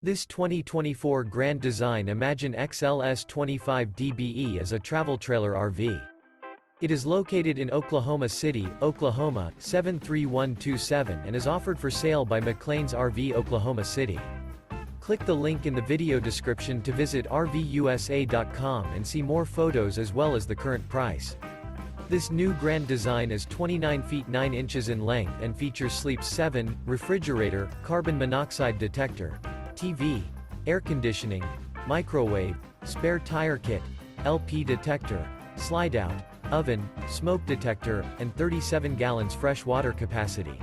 This 2024 Grand Design Imagine XLS 25 DBE is a travel trailer RV. It is located in Oklahoma City, Oklahoma, 73127 and is offered for sale by McClain's RV Oklahoma City. Click the link in the video description to visit RVUSA.com and see more photos as well as the current price. This new Grand Design is 29 feet 9 inches in length and features Sleep 7, refrigerator, carbon monoxide detector, TV, air conditioning, microwave, spare tire kit, LP detector, slide-out, oven, smoke detector, and 37 gallons fresh water capacity.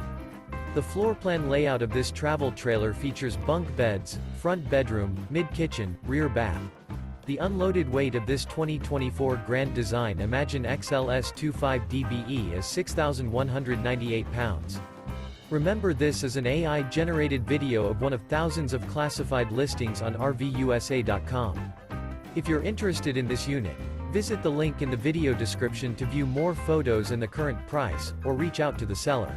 The floor plan layout of this travel trailer features bunk beds, front bedroom, mid-kitchen, rear bath. The unloaded weight of this 2024 Grand Design Imagine XLS 25 DBE is 6,198 pounds. Remember, this is an AI-generated video of one of thousands of classified listings on RVUSA.com. If you're interested in this unit, visit the link in the video description to view more photos and the current price, or reach out to the seller.